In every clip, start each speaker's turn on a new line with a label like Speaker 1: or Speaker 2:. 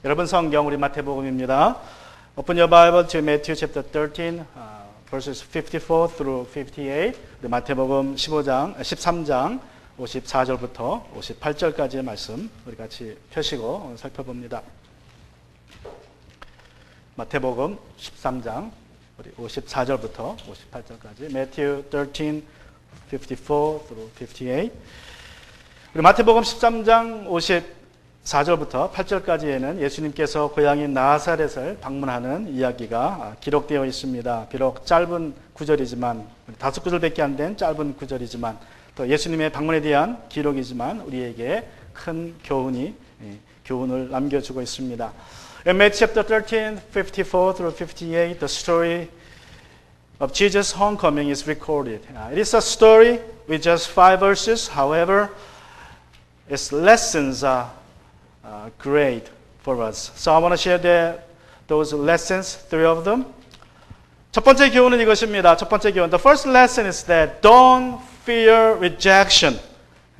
Speaker 1: 여러분 성경 우리 마태복음입니다. Open your Bible to Matthew chapter 13, verses 54 through 58. 우리 마태복음 13장 54절부터 58절까지의 말씀 우리 같이 펴시고 살펴봅니다. 마태복음 13장 우리 54절부터 58절까지 Matthew 13, 54 through 58. 우리 마태복음 13장 54절부터 8절까지에는 예수님께서 고향인 나사렛을 방문하는 이야기가 기록되어 있습니다. 비록 짧은 구절이지만 5구절밖에 안 된 짧은 구절이지만 또 예수님의 방문에 대한 기록이지만 우리에게 큰 교훈을 남겨주고 있습니다. In Matthew chapter 13, 54 through 58, the story of Jesus' homecoming is recorded. It is a story with just 5 verses. However, its lessons are great for us. So I want to share those lessons, 3 of them. 첫 번째 교훈은 이것입니다. 첫 번째 교훈. The first lesson is that don't fear rejection.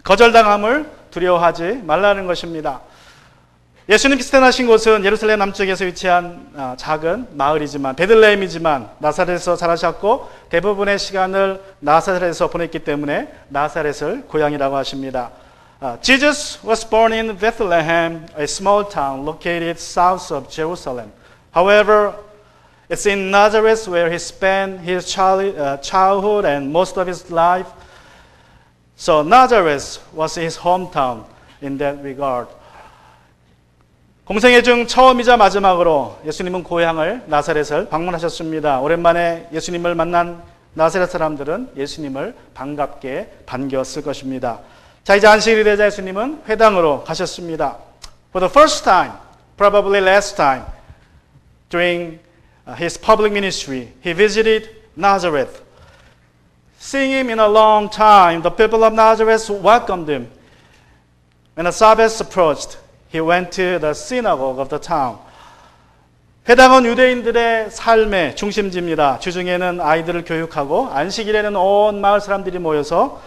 Speaker 1: 거절당함을 두려워하지 말라는 것입니다. 예수님께서 태어나신 곳은 예루살렘 남쪽에서 위치한 작은 마을이지만 베들레헴이지만 나사렛에서 자라셨고 대부분의 시간을 나사렛에서 보냈기 때문에 나사렛을 고향이라고 하십니다. Jesus was born in Bethlehem, a small town located south of Jerusalem. However, it's in Nazareth where he spent his childhood and most of his life. So Nazareth was his hometown in that regard. 공생애 중 처음이자 마지막으로 예수님은 고향을 나사렛을 방문하셨습니다. 오랜만에 예수님을 만난 나사렛 사람들은 예수님을 반갑게 반겼을 것입니다. 자, 이제 안식일이 되자 예수님은 회당으로 가셨습니다. For the first time, probably last time, during his public ministry, he visited Nazareth. Seeing him in a long time, the people of Nazareth welcomed him. When the Sabbath approached, he went to the synagogue of the town. 회당은 유대인들의 삶의 중심지입니다. 주중에는 아이들을 교육하고 안식일에는 온 마을 사람들이 모여서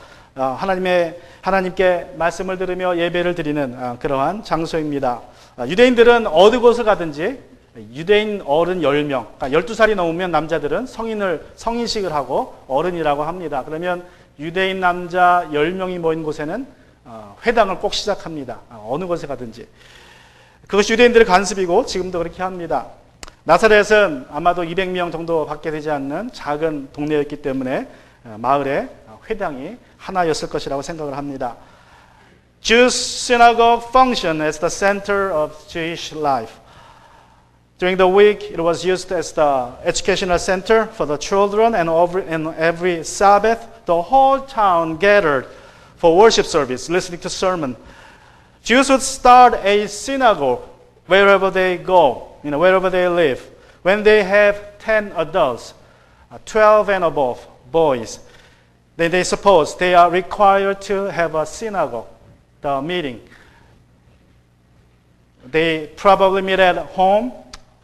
Speaker 1: 하나님께 말씀을 들으며 예배를 드리는 그러한 장소입니다. 유대인들은 어느 곳을 가든지 유대인 어른 10명, 그러니까 12살이 넘으면 남자들은 성인식을 하고 어른이라고 합니다. 그러면 유대인 남자 10명이 모인 곳에는 회당을 꼭 시작합니다. 어느 곳에 가든지. 그것이 유대인들의 관습이고 지금도 그렇게 합니다. 나사렛은 아마도 200명 정도 밖에 되지 않는 작은 동네였기 때문에 마을에 회당이 하나였을 것이라고 생각을 합니다. Jewish synagogue functioned as the center of Jewish life. During the week, it was used as the educational center for the children, and every Sabbath, the whole town gathered for worship service, listening to sermon. Jews would start a synagogue wherever they go, wherever they live. When they have 10 adults, 12 and above boys, then they suppose they are required to have a synagogue, the meeting. They probably meet at home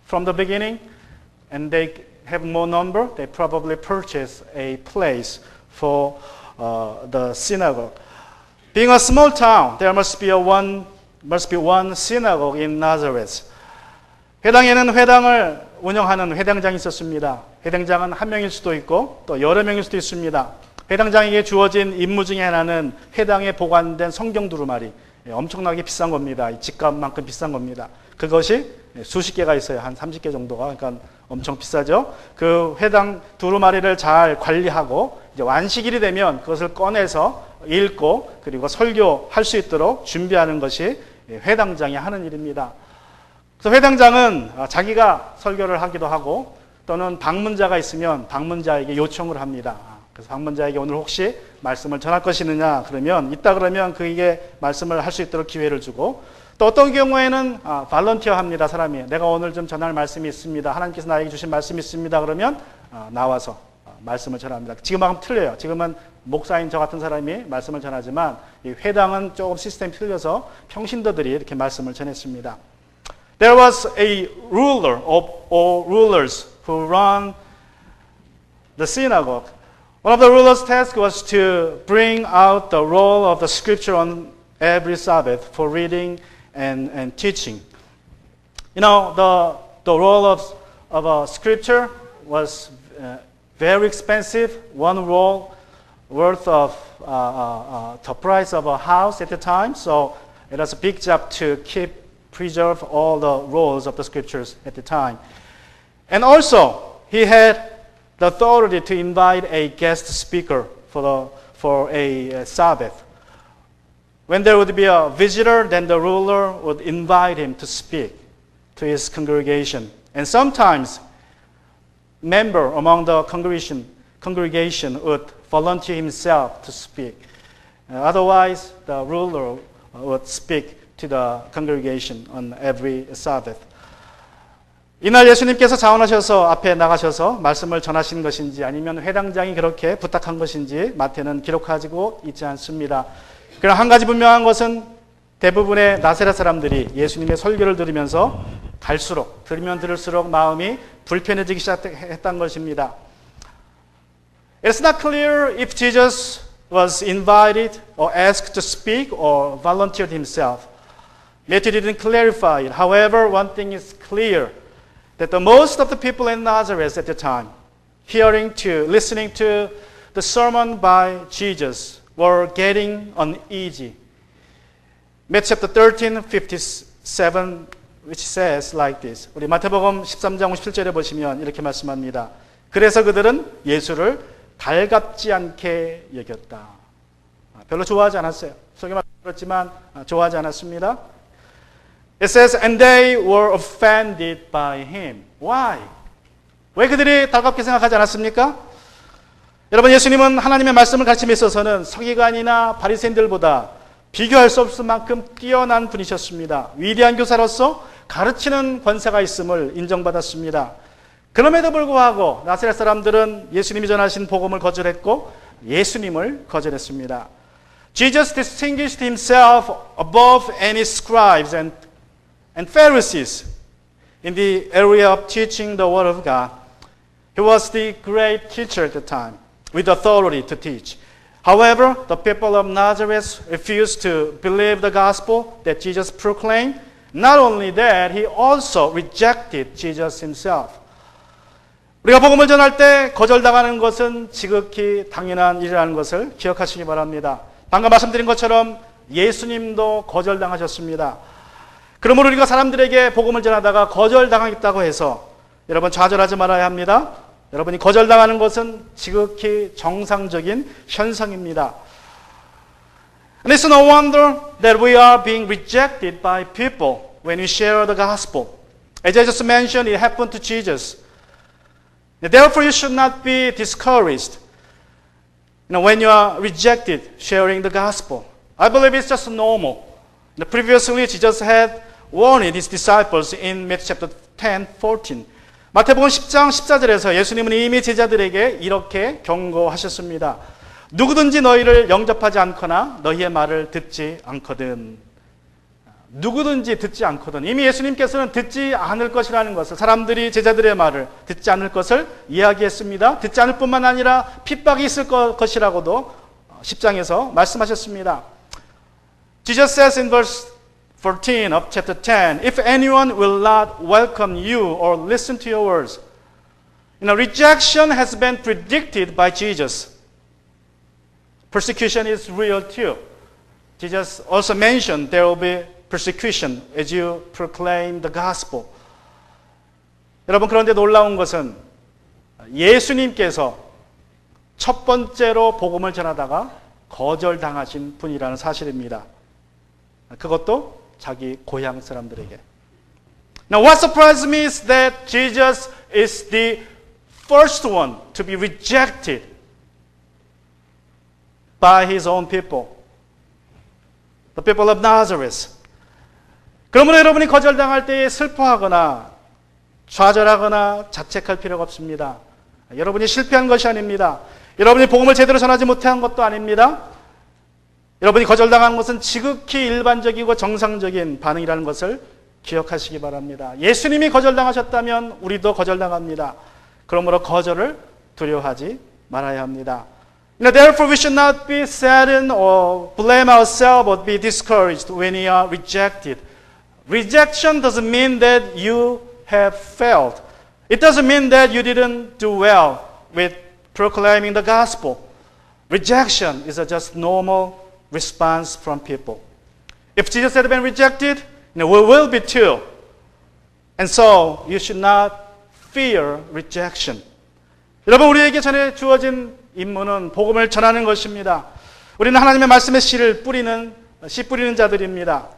Speaker 1: from the beginning, and they have more number. They probably purchase a place for the synagogue. Being a small town, there must be one synagogue in Nazareth. 회당에는 회당을 운영하는 회당장이 있었습니다. 회당장은 한 명일 수도 있고 또 여러 명일 수도 있습니다. 회당장에게 주어진 임무 중에 하나는 회당에 보관된 성경 두루마리, 엄청나게 비싼 겁니다. 집값만큼 비싼 겁니다. 그것이 수십 개가 있어요. 한 30개 정도가. 그러니까 엄청 비싸죠. 그 회당 두루마리를 잘 관리하고 이제 완식일이 되면 그것을 꺼내서 읽고 그리고 설교할 수 있도록 준비하는 것이 회당장이 하는 일입니다. 그래서 회당장은 자기가 설교를 하기도 하고 또는 방문자가 있으면 방문자에게 요청을 합니다. 그래서 방문자에게 오늘 혹시 말씀을 전할 것이 있느냐 그러면 있다 그러면 그에게 말씀을 할 수 있도록 기회를 주고 또 어떤 경우에는 발런티어 합니다. 사람이 내가 오늘 좀 전할 말씀이 있습니다. 하나님께서 나에게 주신 말씀이 있습니다. 그러면 나와서 말씀을 전합니다. 지금하고는 틀려요. 지금은 목사인 저 같은 사람이 말씀을 전하지만 이 회당은 조금 시스템이 틀려서 평신도들이 이렇게 말씀을 전했습니다. There was a ruler of all rulers who ran the synagogue. One of the ruler's tasks was to bring out the roll of the scripture on every Sabbath for reading and teaching. You know, the roll of a scripture was very expensive. One roll worth of the price of a house at the time. So it was a big job to preserve all the rolls of the scriptures at the time. And also, he had the authority to invite a guest speaker for a Sabbath. When there would be a visitor, then the ruler would invite him to speak to his congregation. And sometimes, member among the congregation would volunteer himself to speak. Otherwise, the ruler would speak to the congregation on every Sabbath. 이날 예수님께서 자원하셔서 앞에 나가셔서 말씀을 전하신 것인지 아니면 회당장이 그렇게 부탁한 것인지 마태는 기록하고 있지 않습니다. 그러나 한 가지 분명한 것은 대부분의 나사렛 사람들이 예수님의 설교를 들으면서 들으면 들을수록 마음이 불편해지기 시작했던 것입니다. It's not clear if Jesus was invited or asked to speak or volunteered himself. Matthew didn't clarify it. However, one thing is clear, that the most of the people in Nazareth at the time, listening to the sermon by Jesus, were getting uneasy. Matthew chapter 13, 57, which says like this. 우리 마태복음 13장 57절에 보시면 이렇게 말씀합니다. 그래서 그들은 예수를 달갑지 않게 여겼다. 별로 좋아하지 않았어요. 속에 말했지만 좋아하지 않았습니다. It says, and they were offended by him. Why? 왜 그들이 달갑게 생각하지 않았습니까? 여러분, 예수님은 하나님의 말씀을 가르침에 있어서는 서기관이나 바리새인들보다 비교할 수 없을 만큼 뛰어난 분이셨습니다. 위대한 교사로서 가르치는 권세가 있음을 인정받았습니다. 그럼에도 불구하고 나사렛 사람들은 예수님이 전하신 복음을 거절했고 예수님을 거절했습니다. Jesus distinguished himself above any scribes and Pharisees in the area of teaching the Word of God. He was the great teacher at the time with authority to teach. However, the people of Nazareth refused to believe the gospel that Jesus proclaimed. Not only that, he also rejected Jesus himself. 우리가 복음을 전할 때 거절당하는 것은 지극히 당연한 일이라는 것을 기억하시기 바랍니다. 방금 말씀드린 것처럼 예수님도 거절당하셨습니다. 그러므로 우리가 사람들에게 복음을 전하다가 거절당하겠다고 해서 여러분 좌절하지 말아야 합니다. 여러분이 거절당하는 것은 지극히 정상적인 현상입니다. And it's no wonder that we are being rejected by people when we share the gospel. As I just mentioned, it happened to Jesus. Therefore, you should not be discouraged when you are rejected sharing the gospel. I believe it's just normal. Previously, Jesus had warned his disciples in Matthew chapter 10, 14. 마태복음 10장 14절에서 예수님은 이미 제자들에게 이렇게 경고하셨습니다. 누구든지 너희를 영접하지 않거나 너희의 말을 듣지 않거든. 누구든지 듣지 않거든. 이미 예수님께서는 듣지 않을 것이라는 것을, 사람들이 제자들의 말을 듣지 않을 것을 이야기했습니다. 듣지 않을 뿐만 아니라 핍박이 있을 것이라고도 10장에서 말씀하셨습니다. Jesus says in verse 14 of chapter 10, if anyone will not welcome you or listen to your words, rejection has been predicted by Jesus. Persecution is real too. Jesus also mentioned there will be persecution as you proclaim the gospel. 여러분, 그런데 놀라운 것은 예수님께서 첫 번째로 복음을 전하다가 거절당하신 분이라는 사실입니다. 그것도 자기 고향 사람들에게. Now what surprised me is that Jesus is the first one to be rejected by his own people. The people of Nazareth. 그러므로 여러분이 거절당할 때에 슬퍼하거나 좌절하거나 자책할 필요가 없습니다. 여러분이 실패한 것이 아닙니다. 여러분이 복음을 제대로 전하지 못한 것도 아닙니다. 여러분이 거절당한 것은 지극히 일반적이고 정상적인 반응이라는 것을 기억하시기 바랍니다. 예수님이 거절당하셨다면 우리도 거절당합니다. 그러므로 거절을 두려워하지 말아야 합니다. Therefore, we should not be saddened or blame ourselves or be discouraged when we are rejected Rejection doesn't mean that you have failed. It doesn't mean that you didn't do well with proclaiming the gospel. Rejection is a just normal response from people. If Jesus had been rejected, we will be too. And so you should not fear rejection. 여러분, 우리에게 전에 주어진 임무는 복음을 전하는 것입니다. 우리는 하나님의 말씀의 씨를 뿌리는 씨 뿌리는 자들입니다.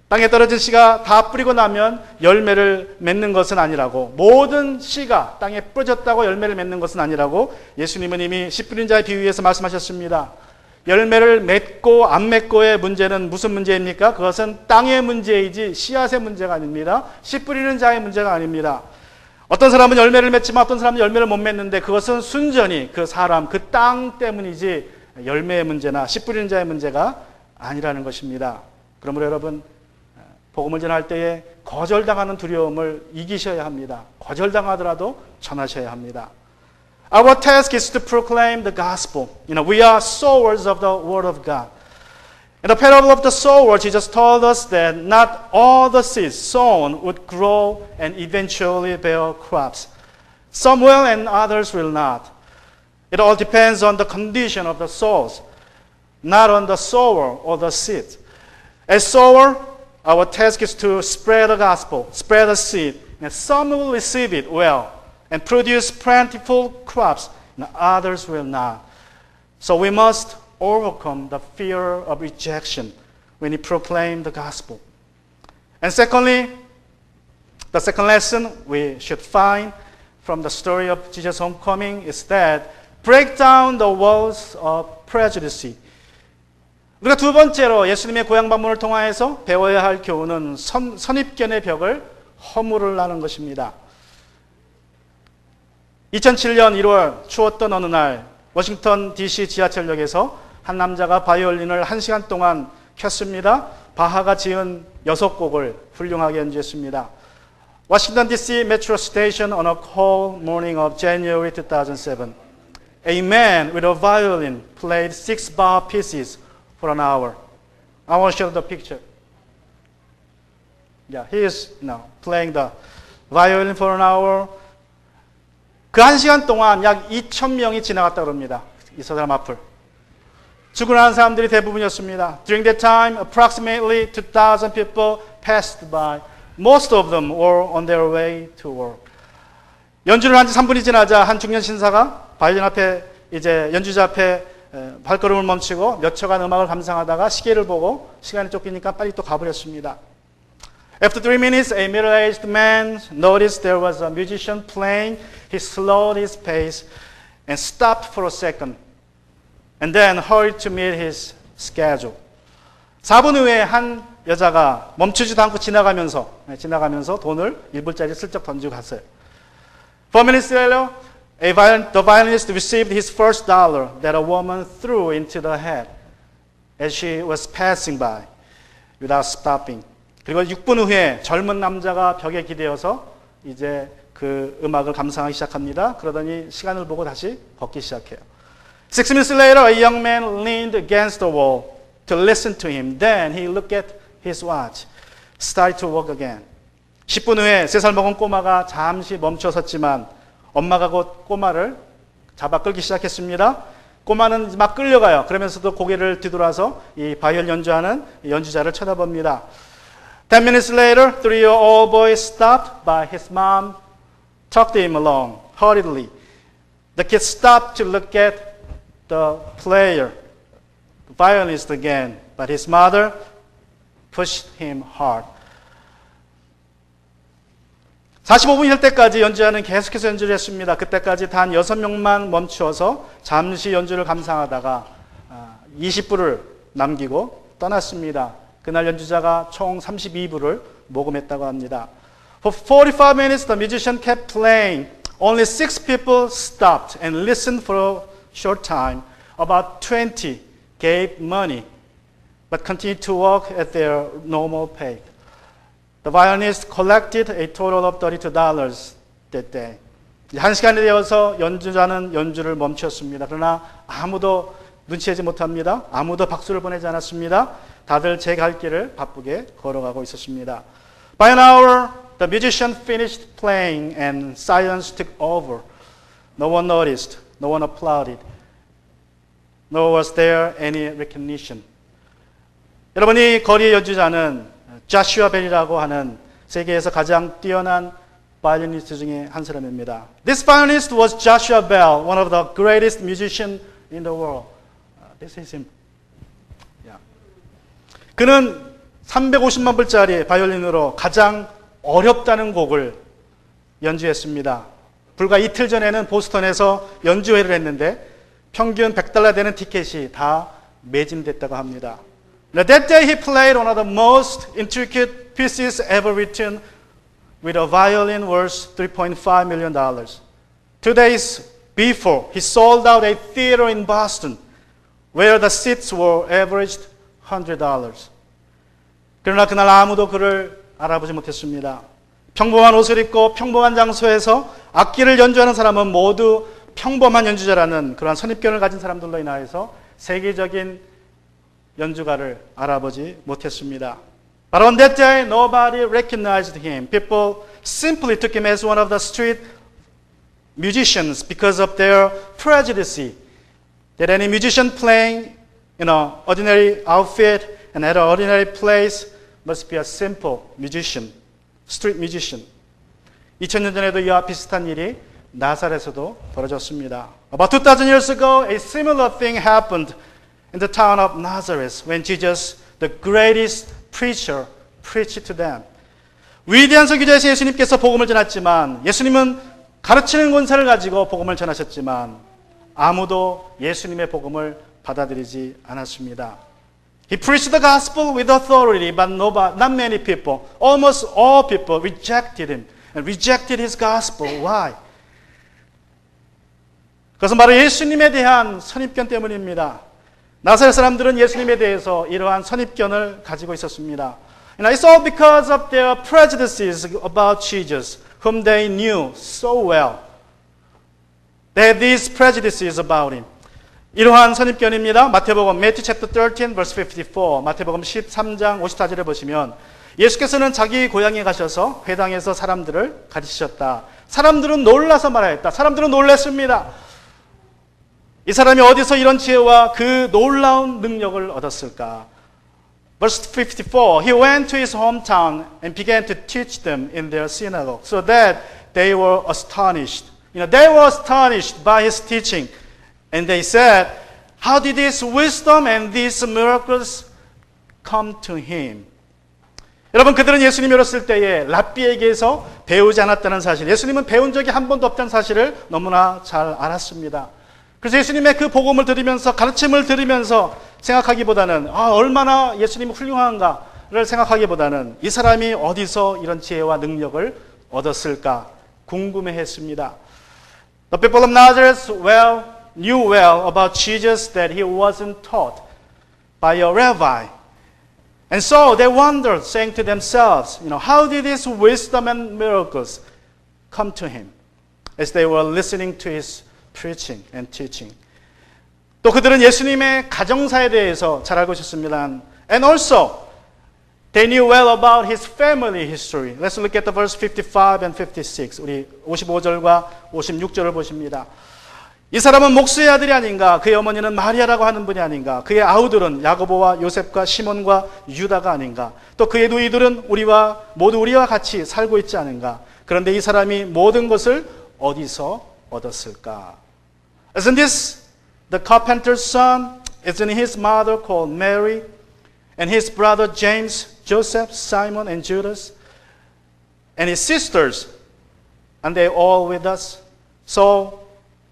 Speaker 1: 땅에 떨어진 씨가 다 뿌리고 나면 열매를 맺는 것은 아니라고, 모든 씨가 땅에 뿌려졌다고 열매를 맺는 것은 아니라고 예수님은 이미 씨 뿌린 자의 비유에서 말씀하셨습니다. 열매를 맺고 안 맺고의 문제는 무슨 문제입니까? 그것은 땅의 문제이지 씨앗의 문제가 아닙니다. 씨 뿌리는 자의 문제가 아닙니다. 어떤 사람은 열매를 맺지만 어떤 사람은 열매를 못 맺는데 그것은 순전히 그 사람, 그 땅 때문이지 열매의 문제나 씨 뿌리는 자의 문제가 아니라는 것입니다. 그러므로 여러분, 복음을 전할 때에 거절당하는 두려움을 이기셔야 합니다. 거절당하더라도 전하셔야 합니다. Our task is to proclaim the gospel. We are sowers of the word of God. In the parable of the sower, Jesus told us that not all the seeds sown would grow and eventually bear crops. Some will and others will not. It all depends on the condition of the soils, not on the sower or the seed. As sower, our task is to spread the gospel, spread the seed, and some will receive it well and produce plentiful crops, and others will not. So we must overcome the fear of rejection when we proclaim the gospel. And secondly, the second lesson we should find from the story of Jesus' homecoming is that break down the walls of prejudice. 우리가 두 번째로 예수님의 고향 방문을 통하여서 배워야 할 교훈은 선입견의 벽을 허물으라는 것입니다. 2007년 1월 추웠던 어느 날 워싱턴 DC 지하철역에서 한 남자가 바이올린을 1시간 동안 켰습니다. 바하가 지은 6곡을 훌륭하게 연주했습니다. Washington DC Metro Station on a cold morning of January 2007. A man with a violin played 6 bar pieces for an hour. I want to show the picture. Yeah, he is now playing the violin for an hour. 그 1시간 동안 약 2,000명이 지나갔다고 합니다. 이 사람 앞을. 죽고 나는 사람들이 대부분이었습니다. During that time, approximately 2,000 people passed by. Most of them were on their way to work. 연주를 한 지 3분이 지나자 한 중년 신사가 바이올린 앞에 이제 연주자 앞에 발걸음을 멈추고 몇 초간 음악을 감상하다가 시계를 보고 시간이 쫓기니까 빨리 또 가버렸습니다. After 3 minutes, a middle-aged man noticed there was a musician playing. He slowed his pace and stopped for a second, and then hurried to meet his schedule. 4분 후에 한 여자가 멈추지도 않고 지나가면서 돈을 1불짜리 슬쩍 던지고 갔어요. 4 minutes later, the violinist received his first dollar that a woman threw into the head as she was passing by without stopping. 그리고 6분 후에 젊은 남자가 벽에 기대어서 이제 그 음악을 감상하기 시작합니다. 그러더니 시간을 보고 다시 걷기 시작해요. 6 minutes later, a young man leaned against the wall to listen to him. Then he looked at his watch, started to walk again. 10분 후에 3살 먹은 꼬마가 잠시 멈춰섰지만 엄마가 곧 꼬마를 잡아 끌기 시작했습니다. 꼬마는 막 끌려가요. 그러면서도 고개를 뒤돌아서 이 바이올 연주하는 연주자를 쳐다봅니다. 10 minutes later, 3-year-old boy stopped by his mom, tugged him along hurriedly. The kid stopped to look at the player, the violinist again, but his mother pushed him hard. 45분이 될 때까지 연주자는 계속해서 연주를 했습니다. 그때까지 단 6명만 멈추어서 잠시 연주를 감상하다가 20불을 남기고 떠났습니다. 그날 연주자가 총 32불을 모금했다고 합니다. For 45 minutes, the musician kept playing. Only 6 people stopped and listened for a short time. About 20 gave money, but continued to work at their normal pace. The violinist collected a total of $32 that day. 1시간이 되어서 연주자는 연주를 멈췄습니다. 그러나 아무도 눈치채지 못합니다. 아무도 박수를 보내지 않았습니다. 다들 제 갈 길을 바쁘게 걸어가고 있었습니다. By an hour, the musician finished playing and silence took over. No one noticed. No one applauded. Nor was there any recognition. 여러분, 이 거리 연주자는 자슈아 벨이라고 하는 세계에서 가장 뛰어난 바이올리니스트 중에 한 사람입니다. This violinist was Joshua Bell, one of the greatest musicians in the world. This is him. Yeah. 그는 350만 불짜리 바이올린으로 가장 어렵다는 곡을 연주했습니다. 불과 이틀 전에는 보스턴에서 연주회를 했는데 평균 $100 되는 티켓이 다 매진됐다고 합니다. Now, that day he played one of the most intricate pieces ever written with a violin worth $3.5 million. 2 days before, he sold out a theater in Boston where the seats were averaged $100. 그러나 그날 아무도 그를 알아보지 못했습니다. 평범한 옷을 입고 평범한 장소에서 악기를 연주하는 사람은 모두 평범한 연주자라는 그러한 선입견을 가진 사람들로 인하여서 세계적인 연주가를 알아보지 못했습니다. But on that day, nobody recognized him. People simply took him as one of the street musicians because of their prejudice that any musician playing in an ordinary outfit and at an ordinary place must be a simple musician, street musician. 2000년 전에도 이와 비슷한 일이 나사렛에서도 벌어졌습니다. About 2000 years ago, a similar thing happened in the town of Nazareth when Jesus, the greatest preacher, preached to them. 위대한 설교자이신 예수님께서 복음을 전했지만 예수님은 가르치는 권세를 가지고 복음을 전하셨지만 아무도 예수님의 복음을 받아들이지 않았습니다. He preached the gospel with authority, but not many people, almost all people rejected him and rejected his gospel. Why? 그것은 바로 예수님에 대한 선입견 때문입니다. 나사렛 사람들은 예수님에 대해서 이러한 선입견을 가지고 있었습니다. And it's all because of their prejudices about Jesus, whom they knew so well. They had these prejudices about him. 이러한 선입견입니다. 마태복음 Matthew chapter 13 verse 54, 마태복음 13장 54절에 보시면 예수께서는 자기 고향에 가셔서 회당에서 사람들을 가르치셨다. 사람들은 놀라서 말하였다. 사람들은 놀랐습니다. 이 사람이 어디서 이런 지혜와 그 놀라운 능력을 얻었을까? Verse 54, he went to his hometown and began to teach them in their synagogue, so that they were astonished. They were astonished by his teaching. And they said, how did this wisdom and these miracles come to him? 여러분, 그들은 예수님이 어렸을 때에 랍비에게서 배우지 않았다는 사실, 예수님은 배운 적이 한 번도 없다는 사실을 너무나 잘 알았습니다. 그래서 예수님의 그 복음을 들으면서 가르침을 들으면서 생각하기보다는 얼마나 예수님이 훌륭한가를 생각하기보다는 이 사람이 어디서 이런 지혜와 능력을 얻었을까 궁금해했습니다. The people of Nazareth knew well about Jesus that he wasn't taught by a rabbi. And so they wondered, saying to themselves, how did this wisdom and miracles come to him as they were listening to his preaching and teaching. 또 그들은 예수님의 가정사에 대해서 잘 알고 있었습니다. And also, they knew well about his family history. Let's look at the verse 55 and 56. 우리 55절과 56절을 보십니다. 이 사람은 목수의 아들이 아닌가? 그의 어머니는 마리아라고 하는 분이 아닌가? 그의 아우들은 야고보와 요셉과 시몬과 유다가 아닌가? 또 그의 누이들은 모두 우리와 같이 살고 있지 않은가? 그런데 이 사람이 모든 것을 어디서 얻었을까? Isn't this the carpenter's son? Isn't his mother called Mary? And his brother James, Joseph, Simon, and Judas? And his sisters? And they all with us? So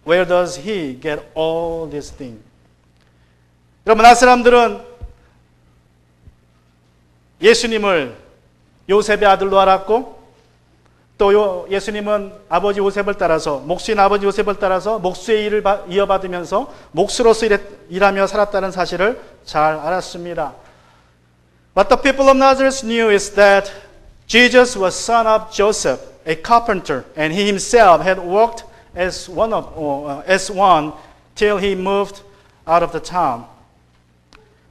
Speaker 1: where does he get all these things? 여러분, 나 사람들은 예수님을 요셉의 아들로 알았고 또 예수님은 아버지 요셉을 따라서 목수인 아버지 요셉을 따라서 목수의 일을 이어받으면서 목수로서 일하며 살았다는 사실을 잘 알았습니다. What the people of Nazareth knew is that Jesus was son of Joseph, a carpenter, and he himself had worked as one till he moved out of the town.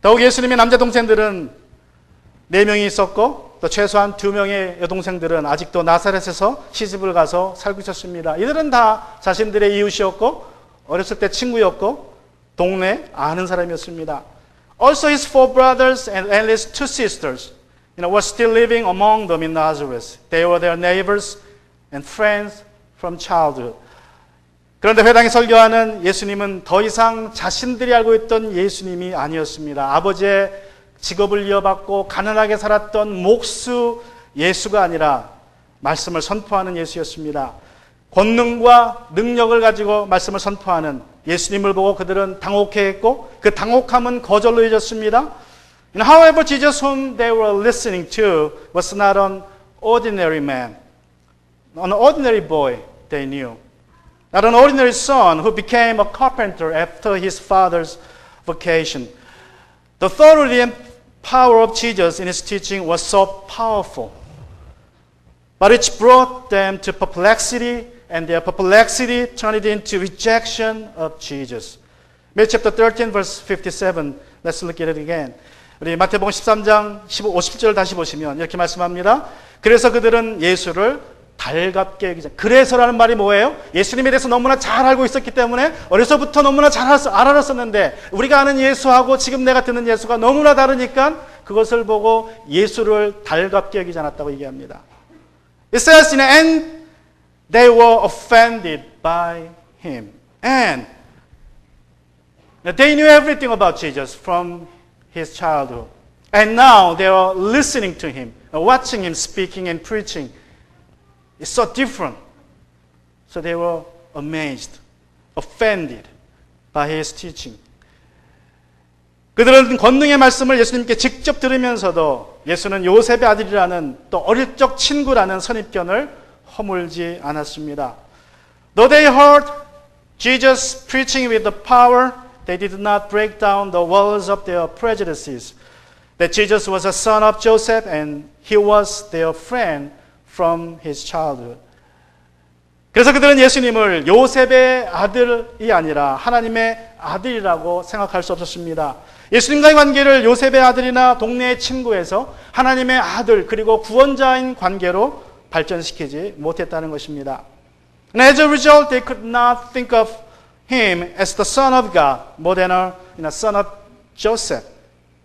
Speaker 1: 더욱 예수님의 남자 동생들은 4명이 있었고 또 최소한 2명의 여동생들은 아직도 나사렛에서 시집을 가서 살고 있었습니다. 이들은 다 자신들의 이웃이었고 어렸을 때 친구였고 동네 아는 사람이었습니다. Also his 4 brothers and at least 2 sisters were still living among them in Nazareth. They were their neighbors and friends from childhood. 그런데 회당에 설교하는 예수님은 더 이상 자신들이 알고 있던 예수님이 아니었습니다. 아버지의 직업을 이어받고 가난하게 살았던 목수 예수가 아니라 말씀을 선포하는 예수였습니다. 권능과 능력을 가지고 말씀을 선포하는 예수님을 보고 그들은 당혹해했고 그 당혹함은 거절로 이어졌습니다. However, Jesus whom they were listening to was not an ordinary man, an ordinary boy they knew. Not an ordinary son who became a carpenter after his father's vocation. The authority and power of Jesus in his teaching was so powerful, but it brought them to perplexity, and their perplexity turned it into rejection of Jesus. Matthew chapter 13, verse 57. Let's look at it again. 우리 마태복음 13장 50절 다시 보시면 이렇게 말씀합니다. 그래서 그들은 예수를 달갑게 여기자. 그래서라는 말이 뭐예요? 예수님에 대해서 너무나 잘 알고 있었기 때문에 어려서부터 너무나 잘 알았었는데 우리가 아는 예수하고 지금 내가 듣는 예수가 너무나 다르니까 그것을 보고 예수를 달갑게 여기지 않았다고 얘기합니다. It says, and they were offended by him. And they knew everything about Jesus from his childhood. And now they are listening to him, watching him speaking and preaching. It's so different. So they were amazed, offended by his teaching. 그들은 권능의 말씀을 예수님께 직접 들으면서도 예수는 요셉의 아들이라는 또 어릴 적 친구라는 선입견을 허물지 않았습니다. Though they heard Jesus preaching with the power, they did not break down the walls of their prejudices. That Jesus was a son of Joseph and he was their friend from his childhood. 그래서 그들은 예수님을 요셉의 아들이 아니라 하나님의 아들이라고 생각할 수 없었습니다. 예수님과의 관계를 요셉의 아들이나 동네의 친구에서 하나님의 아들 그리고 구원자인 관계로 발전시키지 못했다는 것입니다. And as a result, they could not think of him as the son of God more than a son of Joseph.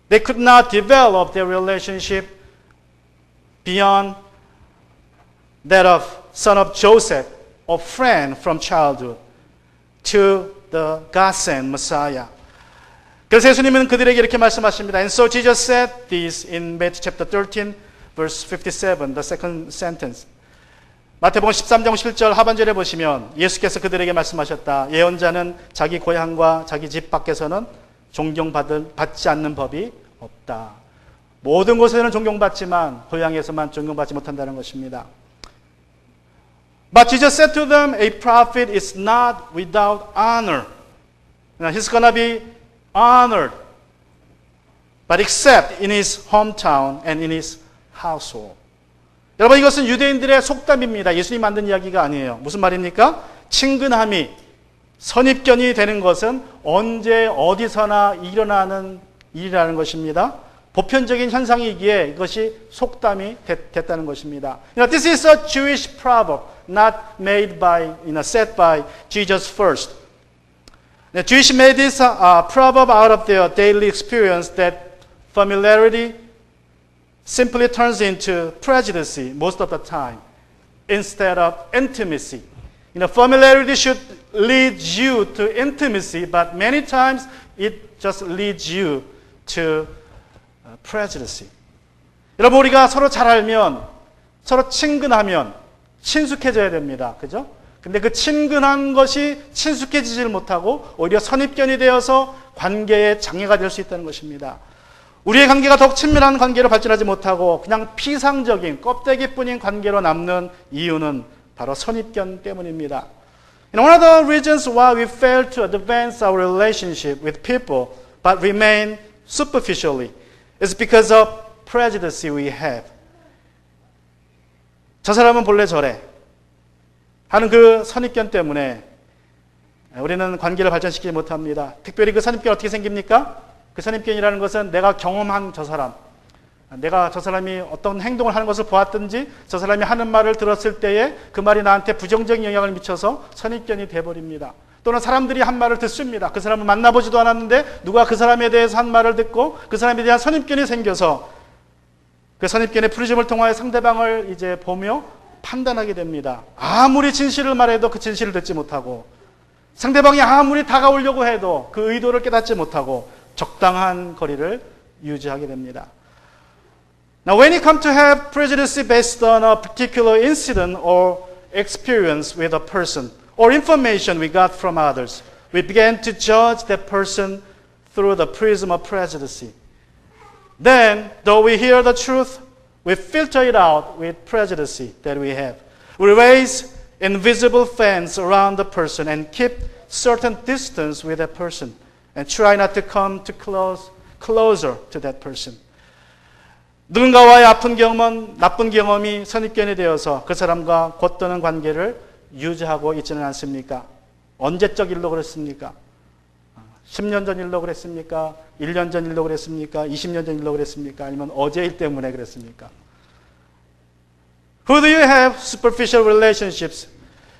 Speaker 1: They could not develop their relationship beyond that of son of Joseph, a friend from childhood, to the God-sent Messiah. 그래서 예수님은 그들에게 이렇게 말씀하십니다. And so Jesus said this in Matthew chapter 13, verse 57, the second sentence. 마태복음 13장 57절 하반절에 보시면 예수께서 그들에게 말씀하셨다. 예언자는 자기 고향과 자기 집 밖에서는 존경받지 않는 법이 없다. 모든 곳에서는 존경받지만 고향에서만 존경받지 못한다는 것입니다. But Jesus said to them, a prophet is not without honor. He's going to be honored, but except in his hometown and in his household. 여러분 이것은 유대인들의 속담입니다. 예수님 만든 이야기가 아니에요. 무슨 말입니까? 친근함이 선입견이 되는 것은 언제 어디서나 일어나는 일이라는 것입니다. 보편적인 현상이기에 이것이 속담이 됐다는 것입니다. This is a Jewish proverb, not made by, said by Jesus first. The Jewish made this proverb out of their daily experience that familiarity simply turns into prejudice most of the time instead of intimacy. Familiarity should lead you to intimacy, but many times it just leads you to prejudice. 여러분 우리가 서로 잘 알면 서로 친근하면 친숙해져야 됩니다. 그죠? 근데 그 친근한 것이 친숙해지질 못하고 오히려 선입견이 되어서 관계에 장애가 될 수 있다는 것입니다. 우리의 관계가 더욱 친밀한 관계로 발전하지 못하고 그냥 피상적인 껍데기뿐인 관계로 남는 이유는 바로 선입견 때문입니다. One of the reasons why we fail to advance our relationship with people but remain superficially is because of prejudice we have. 저 사람은 본래 저래 하는 그 선입견 때문에 우리는 관계를 발전시키지 못합니다. 특별히 그 선입견이 어떻게 생깁니까? 그 선입견이라는 것은 내가 경험한 저 사람, 내가 저 사람이 어떤 행동을 하는 것을 보았든지 저 사람이 하는 말을 들었을 때에 그 말이 나한테 부정적인 영향을 미쳐서 선입견이 돼버립니다. 또는 사람들이 한 말을 듣습니다. 그 사람을 만나보지도 않았는데 누가 그 사람에 대해서 한 말을 듣고 그 사람에 대한 선입견이 생겨서 그 선입견의 프리즘을 통하여 상대방을 이제 보며 판단하게 됩니다. 아무리 진실을 말해도 그 진실을 듣지 못하고 상대방이 아무리 다가오려고 해도 그 의도를 깨닫지 못하고 적당한 거리를 유지하게 됩니다. Now, when you come to have prejudice based on a particular incident or experience with a person or information we got from others, we began to judge that person through the prism of prejudice. Then, though we hear the truth, we filter it out with prejudice that we have. We raise invisible fence around the person and keep certain distance with that person and try not to come too closer to that person. 누군가와의 아픈 경험은 나쁜 경험이 선입견이 되어서 그 사람과 곧드는 관계를 유지하고 있지는 않습니까? 언제적 일로 그랬습니까? 10년 전 일로 그랬습니까? 1년 전 일로 그랬습니까? 20년 전 일로 그랬습니까? 아니면 어제 일 때문에 그랬습니까? Who do you have superficial relationships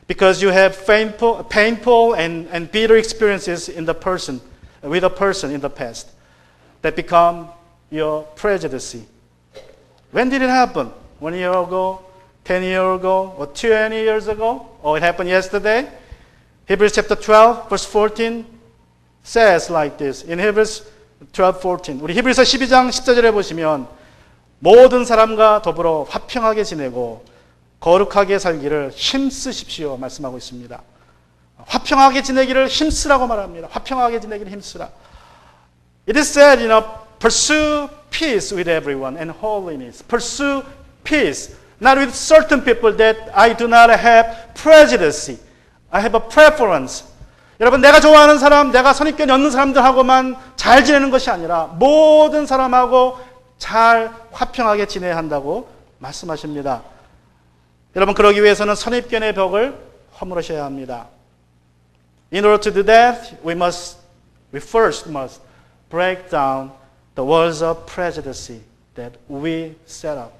Speaker 1: because you have painful and bitter experiences in the person, with a person in the past that become your prejudice? When did it happen? 1 year ago, 10 years ago, or 20 years ago? Or it happened yesterday? Hebrews chapter 12, verse 14 says like this. In Hebrews 12:14. 우리 히브리서 12장 14절에 보시면 모든 사람과 더불어 화평하게 지내고 거룩하게 살기를 힘쓰십시오 말씀하고 있습니다. 화평하게 지내기를 힘쓰라고 말합니다. 화평하게 지내기를 힘쓰라. It is said, pursue peace with everyone and holiness. Pursue peace, not with certain people that I do not have prejudice. I have a preference. 여러분, 내가 좋아하는 사람, 내가 선입견이 없는 사람들하고만 잘 지내는 것이 아니라 모든 사람하고 잘 화평하게 지내야 한다고 말씀하십니다. 여러분, 그러기 위해서는 선입견의 벽을 허물으셔야 합니다. In order to do that, we first must break down the walls of prejudice that we set up.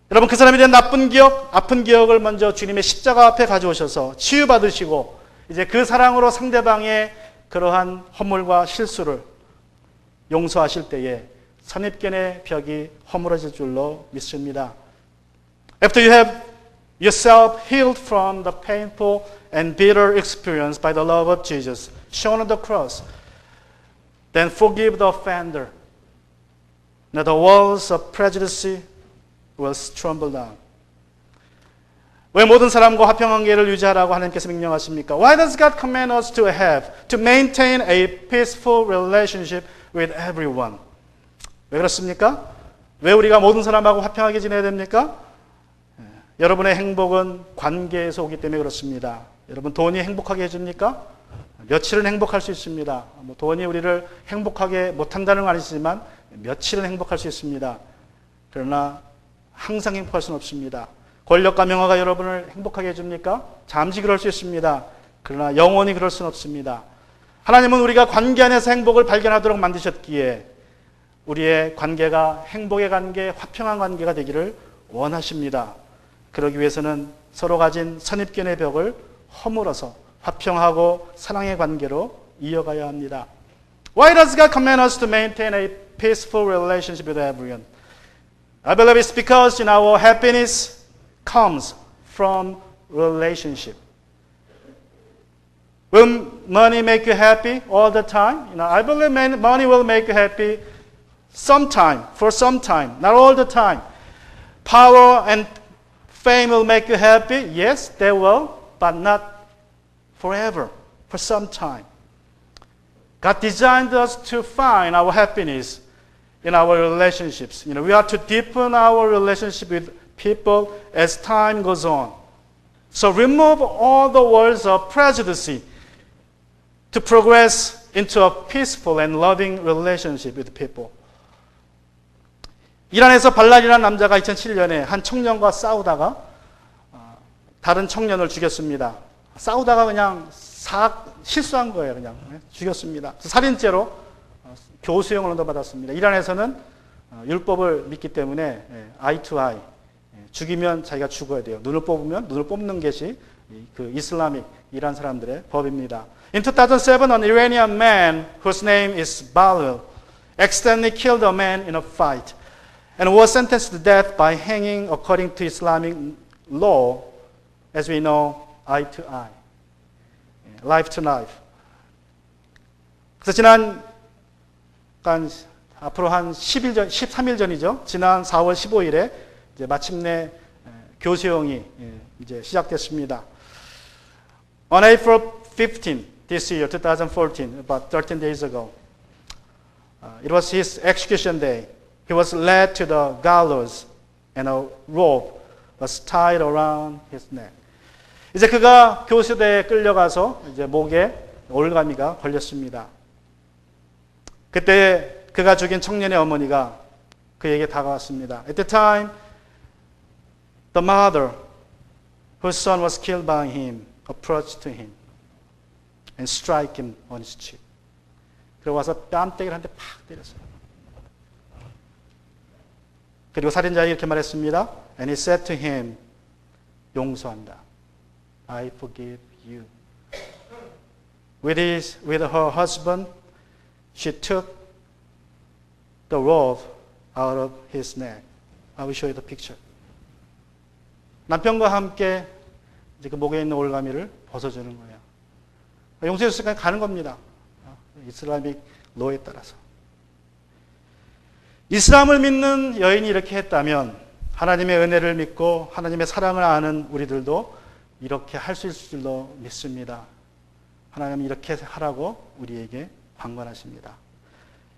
Speaker 1: 여러분, 그 사람에 대한 나쁜 기억, 아픈 기억을 먼저 주님의 십자가 앞에 가져오셔서 치유받으시고 이제 그 사랑으로 상대방의 그러한 허물과 실수를 용서하실 때에 선입견의 벽이 허물어질 줄로 믿습니다. After you have yourself healed from the painful and bitter experience by the love of Jesus shown on the cross, then forgive the offender. Now the walls of prejudice will crumble down. 왜 모든 사람과 화평한 관계를 유지하라고 하나님께서 명령하십니까? Why does God command us to maintain a peaceful relationship with everyone? 왜 그렇습니까? 왜 우리가 모든 사람하고 화평하게 지내야 됩니까? 여러분의 행복은 관계에서 오기 때문에 그렇습니다. 여러분, 돈이 행복하게 해줍니까? 며칠은 행복할 수 있습니다. 돈이 우리를 행복하게 못한다는 건 아니지만 며칠은 행복할 수 있습니다. 그러나 항상 행복할 수는 없습니다. 권력과 명화가 여러분을 행복하게 해줍니까? 잠시 그럴 수 있습니다. 그러나 영원히 그럴 수는 없습니다. 하나님은 우리가 관계 안에서 행복을 발견하도록 만드셨기에 우리의 관계가 행복의 관계, 화평한 관계가 되기를 원하십니다. 그러기 위해서는 서로 가진 선입견의 벽을 허물어서 화평하고 사랑의 관계로 이어가야 합니다. Why does God command us to maintain a peaceful relationship with everyone? I believe it's because our happiness comes from relationship. Will money make you happy all the time? I believe money will make you happy sometime, for some time, not all the time. Power and fame will make you happy? Yes, they will, but not forever, for some time. God designed us to find our happiness in our relationships. We are to deepen our relationship with people as time goes on. So remove all the walls of prejudice to progress into a peaceful and loving relationship with people. 이란에서 발랄이라는 남자가 2007년에 한 청년과 싸우다가 다른 청년을 죽였습니다. 싸우다가 그냥 실수한 거예요. 그냥 죽였습니다. 살인죄로 교수형을 얻어받았습니다. 이란에서는 율법을 믿기 때문에 eye to eye, 죽이면 자기가 죽어야 돼요. 눈을 뽑으면 눈을 뽑는 것이 그 이슬람익이란 사람들의 법입니다. In 2007, an Iranian man whose name is Balil accidentally killed a man in a fight and was sentenced to death by hanging according to Islamic law, as we know, eye to eye, life to life. 그래서 앞으로 한 10일 전, 13일 전이죠. 지난 4월 15일에 이제 마침내 교수형이 이제 시작됐습니다. On April 15 this year, 2014, about 13 days ago, it was his execution day. He was led to the gallows and a rope was tied around his neck. 이제 그가 교수대에 끌려가서 이제 목에 올가미가 걸렸습니다. 그때 그가 죽인 청년의 어머니가 그에게 다가왔습니다. At the time, the mother, whose son was killed by him, approached to him and struck him on his cheek. 그리고 와서 뺨때기를 한 대 팍 때렸어요. 그리고 살인자에게 이렇게 말했습니다. And he said to him, 용서한다. I forgive you. With her husband, she took the rope out of his neck. I will show you the picture. 남편과 함께 이제 그 목에 있는 올가미를 벗어주는 거예요. 용서해 줬으니까 가는 겁니다. 이슬람식 로에 따라서. 이슬람을 믿는 여인이 이렇게 했다면 하나님의 은혜를 믿고 하나님의 사랑을 아는 우리들도 이렇게 할 수 있을 줄로 믿습니다. 하나님은 이렇게 하라고 우리에게 방관하십니다.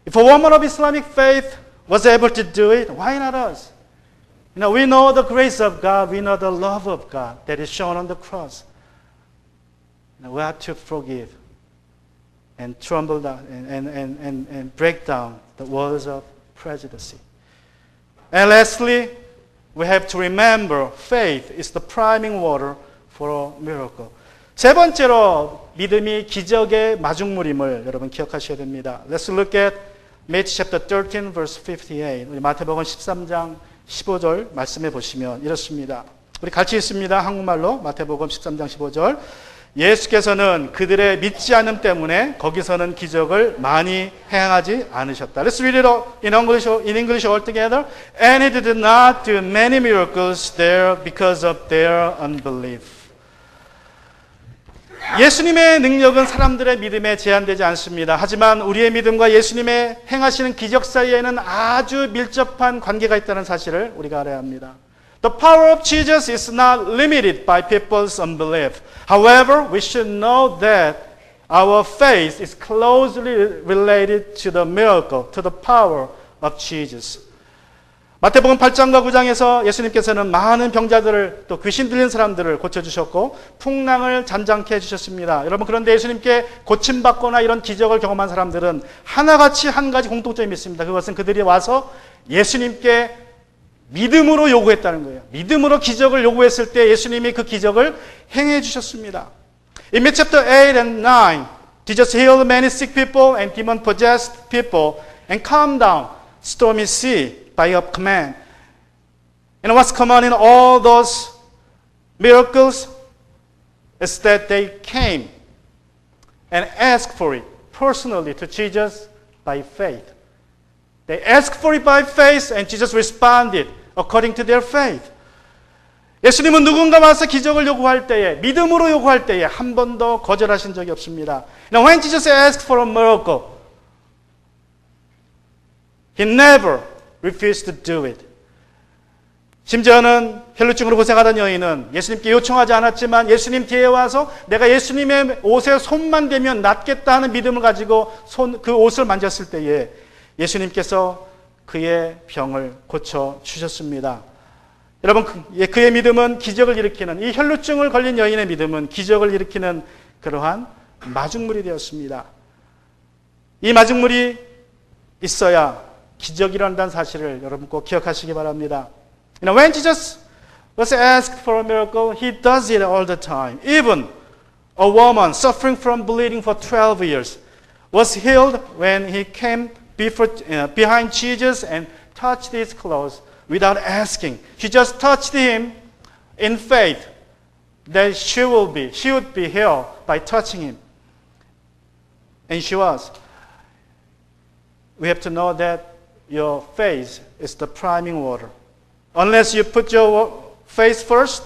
Speaker 1: If a woman of Islamic faith was able to do it, why not us? We know the grace of God, we know the love of God that is shown on the cross. We have to forgive and tremble down and break down the walls of prejudice. And lastly, we have to remember faith is the priming water for a miracle. 세 번째로 믿음이 기적의 마중물임을 여러분 기억하셔야 됩니다. Let's look at Matthew chapter 13 verse 58. 우리 마태복음 13장 15절 말씀해 보시면 이렇습니다. 우리 같이 읽습니다. 한국말로 마태복음 13장 15절. 예수께서는 그들의 믿지 않음 때문에 거기서는 기적을 많이 행하지 않으셨다. Let's read it in English all together. And he did not do many miracles there because of their unbelief. 예수님의 능력은 사람들의 믿음에 제한되지 않습니다. 하지만 우리의 믿음과 예수님의 행하시는 기적 사이에는 아주 밀접한 관계가 있다는 사실을 우리가 알아야 합니다. The power of Jesus is not limited by people's unbelief. However, we should know that our faith is closely related to the miracle, to the power of Jesus. 마태복음 8장과 9장에서 예수님께서는 많은 병자들을 또 귀신 들린 사람들을 고쳐주셨고 풍랑을 잔잔케 해주셨습니다. 여러분 그런데 예수님께 고침받거나 이런 기적을 경험한 사람들은 하나같이 한 가지 공통점이 있습니다. 그것은 그들이 와서 예수님께 믿음으로 요구했다는 거예요. 믿음으로 기적을 요구했을 때 예수님이 그 기적을 행해 주셨습니다. In Matthew chapter 8 and 9, Jesus healed many sick people and demon-possessed people and calmed down stormy sea by a command. And what's common in all those miracles is that they came and asked for it personally to Jesus by faith. They asked for it by faith and Jesus responded according to their faith. 예수님은 누군가 와서 기적을 요구할 때에 믿음으로 요구할 때에 한 번도 거절하신 적이 없습니다. Now when Jesus asked for a miracle, He never refused to do it. 심지어는 혈루증으로 고생하던 여인은 예수님께 요청하지 않았지만 예수님 뒤에 와서 내가 예수님의 옷에 손만 대면 낫겠다 하는 믿음을 가지고 그 옷을 만졌을 때에 예수님께서 그의 병을 고쳐 주셨습니다. 여러분 그의 믿음은 기적을 일으키는 이 혈루증을 걸린 여인의 믿음은 기적을 일으키는 그러한 마중물이 되었습니다. 이 마중물이 있어야 기적이 일어난다는 사실을 여러분 꼭 기억하시기 바랍니다. When Jesus was asked for a miracle, He does it all the time. Even a woman suffering from bleeding for 12 years was healed when he came behind Jesus and touched his clothes without asking. She just touched him in faith that she would be healed by touching him. And she was. We have to know that your faith is the priming water. Unless you put your faith first,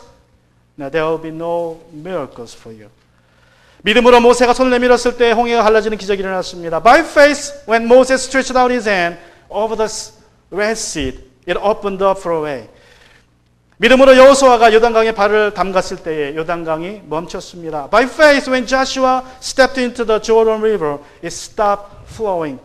Speaker 1: there will be no miracles for you. 믿음으로 모세가 손을 내밀었을 때 홍해가 갈라지는 기적이 일어났습니다. By faith, when Moses stretched out his hand over the Red Sea, it opened up for a way. 믿음으로 여호수아가 요단강에 발을 담갔을 때에 요단강이 멈췄습니다. By faith, when Joshua stepped into the Jordan River, it stopped flowing.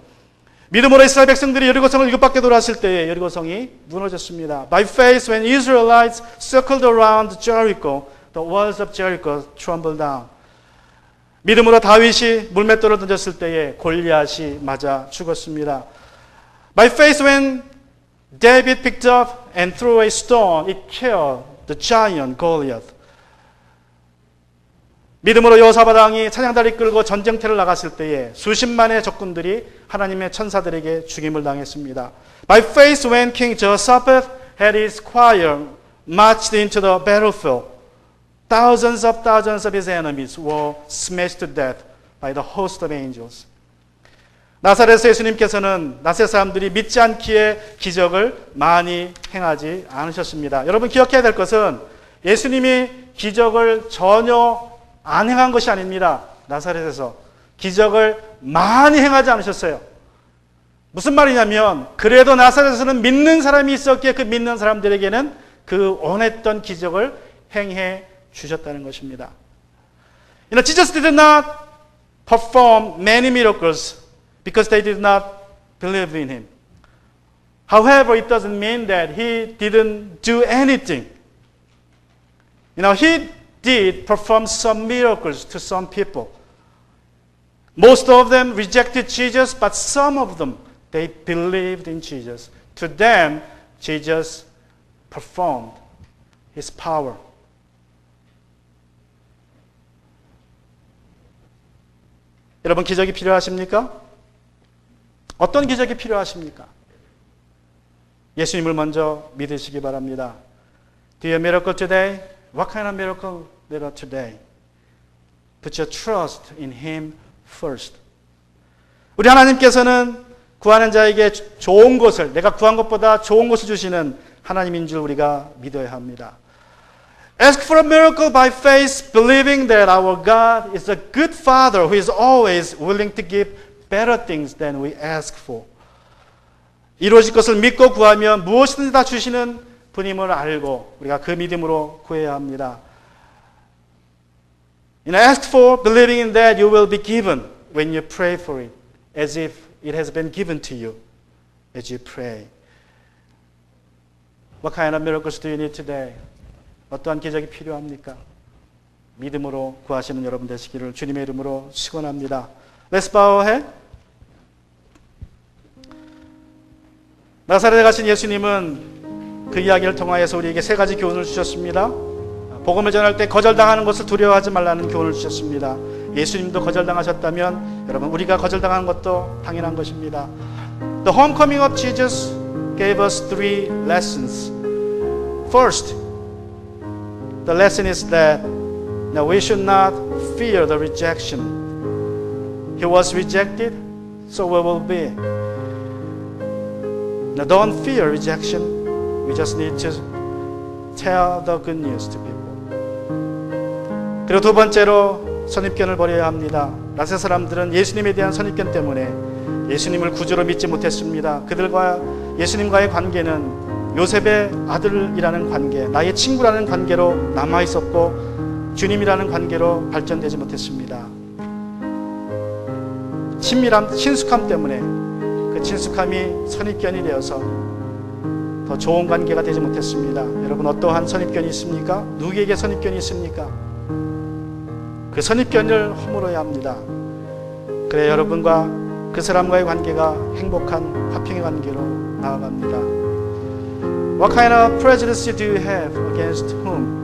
Speaker 1: 믿음으로 이스라엘 백성들이 여리고성을 7 바퀴 돌았을 때에 여리고성이 무너졌습니다. By faith, when Israelites circled around Jericho, the walls of Jericho trembled down. 믿음으로 다윗이 물맷돌을 던졌을 때에 골리앗이 맞아 죽었습니다. By faith, when David picked up and threw a stone, it killed the giant Goliath. 믿음으로 여호사밧 왕이 찬양다리 끌고 전쟁터를 나갔을 때에 수십만의 적군들이 하나님의 천사들에게 죽임을 당했습니다. By faith, when King Jehoshaphat had his choir marched into the battlefield, thousands of his enemies were smashed to death by the host of angels. 나사렛에서 예수님께서는 나사렛 사람들이 믿지 않기에 기적을 많이 행하지 않으셨습니다. 여러분 기억해야 될 것은 예수님이 기적을 전혀 안 행한 것이 아닙니다. 나사렛에서 기적을 많이 행하지 않으셨어요. 무슨 말이냐면 그래도 나사렛에서는 믿는 사람이 있었기에 그 믿는 사람들에게는 그 원했던 기적을 행해 주셨다는 것입니다. Jesus did not perform many miracles because they did not believe in him. However, it doesn't mean that he didn't do anything. He did perform some miracles to some people. Most of them rejected Jesus, but some of them, they believed in Jesus. To them, Jesus performed his power. 여러분 기적이 필요하십니까? 어떤 기적이 필요하십니까? 예수님을 먼저 믿으시기 바랍니다. Do you have a miracle today? What kind of miracle today? Put your trust in Him first. 우리 하나님께서는 구하는 자에게 좋은 것을, 내가 구한 것보다 좋은 것을 주시는 하나님인 줄 우리가 믿어야 합니다. Ask for a miracle by faith, believing that our God is a good Father who is always willing to give better things than we ask for. 이루어질 것을 믿고 구하면 무엇이든지 다 주시는 분임을 알고 우리가 그 믿음으로 구해야 합니다. Ask for, believing in that you will be given when you pray for it, as if it has been given to you as you pray. What kind of miracles do you need today? 어떠한 기적이 필요합니까? 믿음으로 구하시는 여러분 되시기를 주님의 이름으로 축원합니다. Let's bow our head. 나사렛에 가신 예수님은 그 이야기를 통하여서 우리에게 3가지 교훈을 주셨습니다. 복음을 전할 때 거절당하는 것을 두려워하지 말라는 교훈을 주셨습니다. 예수님도 거절당하셨다면 여러분 우리가 거절당하는 것도 당연한 것입니다. The homecoming of Jesus gave us 3 lessons. First, the lesson is that we should not fear the rejection. He was rejected, so we will be. Now don't fear rejection. We just need to tell the good news to people. 그리고 2번째로 선입견을 버려야 합니다. 나사렛 사람들은 예수님에 대한 선입견 때문에 예수님을 구주로 믿지 못했습니다. 그들과 예수님과의 관계는 요셉의 아들이라는 관계, 나의 친구라는 관계로 남아있었고 주님이라는 관계로 발전되지 못했습니다. 친밀함, 친숙함 때문에 그 친숙함이 선입견이 되어서 더 좋은 관계가 되지 못했습니다. 여러분 어떠한 선입견이 있습니까? 누구에게 선입견이 있습니까? 그 선입견을 허물어야 합니다. 그래 여러분과 그 사람과의 관계가 행복한 화평의 관계로 나아갑니다. What kind of prejudice do you have against whom?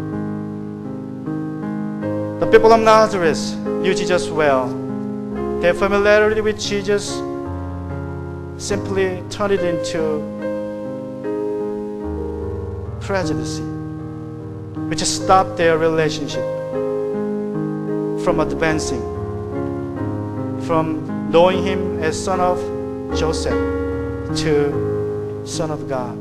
Speaker 1: The people of Nazareth knew Jesus well. Their familiarity with Jesus simply turned it into prejudice, which stopped their relationship from advancing, from knowing him as son of Joseph to son of God.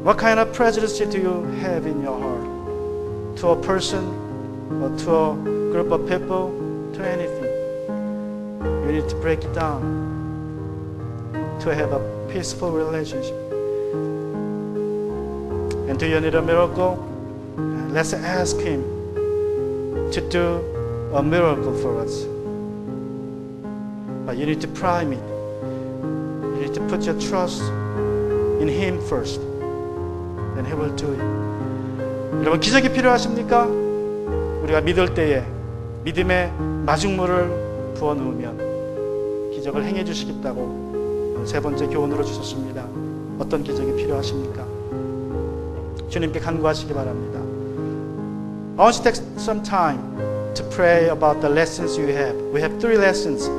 Speaker 1: What kind of prejudice do you have in your heart to a person or to a group of people, to anything? You need to break it down to have a peaceful relationship. And do you need a miracle? Let's ask him to do a miracle for us. But you need to prime it. You need to put your trust in him first. Then he will do it. 여러분, 기적이 필요하십니까? 우리가 믿을 때에 믿음의 마중물을 부어 넣으면 기적을 행해 주시겠다고 세 번째 교훈으로 주셨습니다. 어떤 기적이 필요하십니까? 주님께 간구하시기 바랍니다. I want you to take some time to pray about the lessons you have. We have 3 lessons.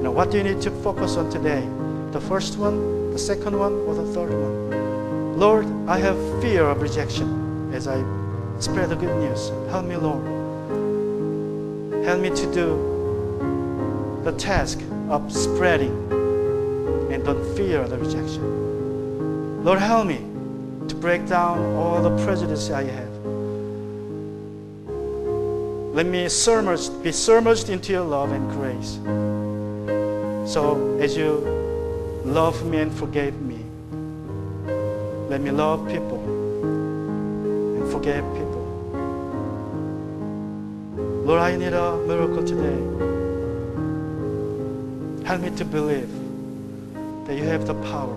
Speaker 1: What do you need to focus on today? The first one, the second one, or the third one? Lord, I have fear of rejection as I spread the good news. Help me, Lord. Help me to do the task of spreading and don't fear the rejection. Lord, help me to break down all the prejudice I have. Let me be submerged into your love and grace. So as you love me and forgave me, let me love people and forgive people. Lord, I need a miracle today. Help me to believe that you have the power.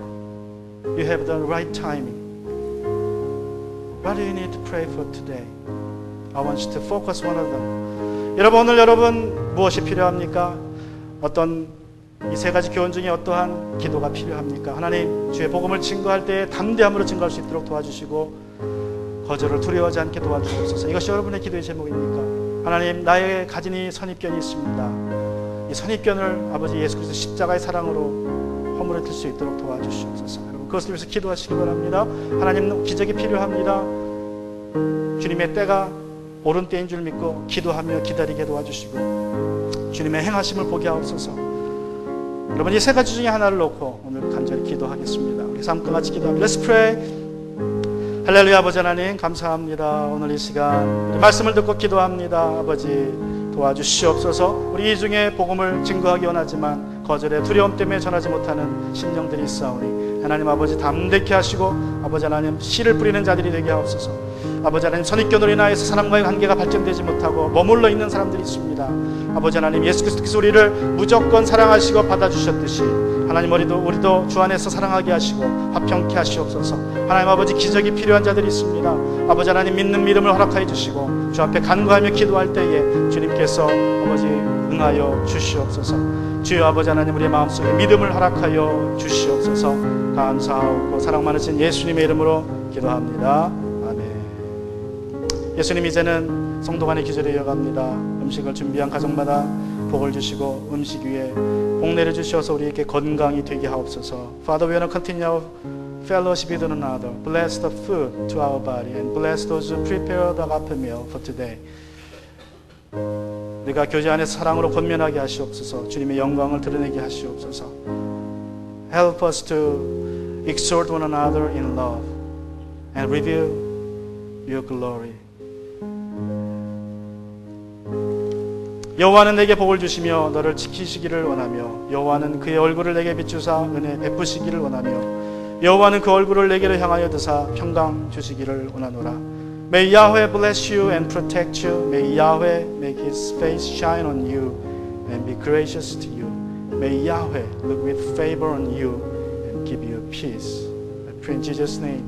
Speaker 1: You have the right timing. What do you need to pray for today? I want you to focus one of them. 여러분, 오늘 여러분 무엇이 필요합니까? 어떤 이 세 가지 교훈 중에 어떠한 기도가 필요합니까? 하나님, 주의 복음을 증거할 때 담대함으로 증거할 수 있도록 도와주시고 거절을 두려워하지 않게 도와주옵소서. 이것이 여러분의 기도의 제목입니까? 하나님, 나의 가진 이 선입견이 있습니다. 이 선입견을 아버지 예수 그리스도 십자가의 사랑으로 허물어뜨릴 수 있도록 도와주시옵소서. 여러분, 그것을 위해서 기도하시기 바랍니다. 하나님, 기적이 필요합니다. 주님의 때가 옳은 때인 줄 믿고 기도하며 기다리게 도와주시고 주님의 행하심을 보게 하옵소서. 여러분, 이 세 가지 중에 하나를 놓고 오늘 간절히 기도하겠습니다. 우리 함께 같이 기도합니다. Let's pray. 할렐루야. 아버지 하나님, 감사합니다. 오늘 이 시간 말씀을 듣고 기도합니다. 아버지, 도와주시옵소서. 우리 이 중에 복음을 증거하기 원하지만 거절에 두려움 때문에 전하지 못하는 심령들이 있사오니 하나님 아버지, 담대케 하시고 아버지 하나님, 씨를 뿌리는 자들이 되게 하옵소서. 아버지 하나님, 선입견으로 인하여서 사람과의 관계가 발전되지 못하고 머물러 있는 사람들이 있습니다. 아버지 하나님, 예수 그리스도께서 우리를 무조건 사랑하시고 받아주셨듯이 하나님, 우리도 주 안에서 사랑하게 하시고 화평케 하시옵소서. 하나님 아버지, 기적이 필요한 자들이 있습니다. 아버지 하나님, 믿는 믿음을 허락하여 주시고 주 앞에 간구하며 기도할 때에 주님께서 아버지 응하여 주시옵소서. 주여 아버지 하나님, 우리의 마음속에 믿음을 허락하여 주시옵소서. 감사하고 사랑 많으신 예수님의 이름으로 기도합니다. 예수님, 이제는 성도 간의 기절을 이어갑니다. 음식을 준비한 가정마다 복을 주시고 음식 위에 복내려 주셔서 우리에게 건강이 되게 하옵소서. Father, we want to continue our fellowship with one another. Bless the food to our body and bless those who prepare the agape meal for today. 우리가 교제 안에서 사랑으로 권면하게 하시옵소서. 주님의 영광을 드러내게 하시옵소서. Help us to exhort one another in love and reveal your glory. 여호와는 내게 복을 주시며 너를 지키시기를 원하며 여호와는 그의 얼굴을 내게 비추사 은혜 베푸시기를 원하며 여호와는 그 얼굴을 내게로 향하여 드사 평강 주시기를 원하노라. May Yahweh bless you and protect you. May Yahweh make his face shine on you and be gracious to you. May Yahweh look with favor on you and give you peace. I pray in Jesus' name.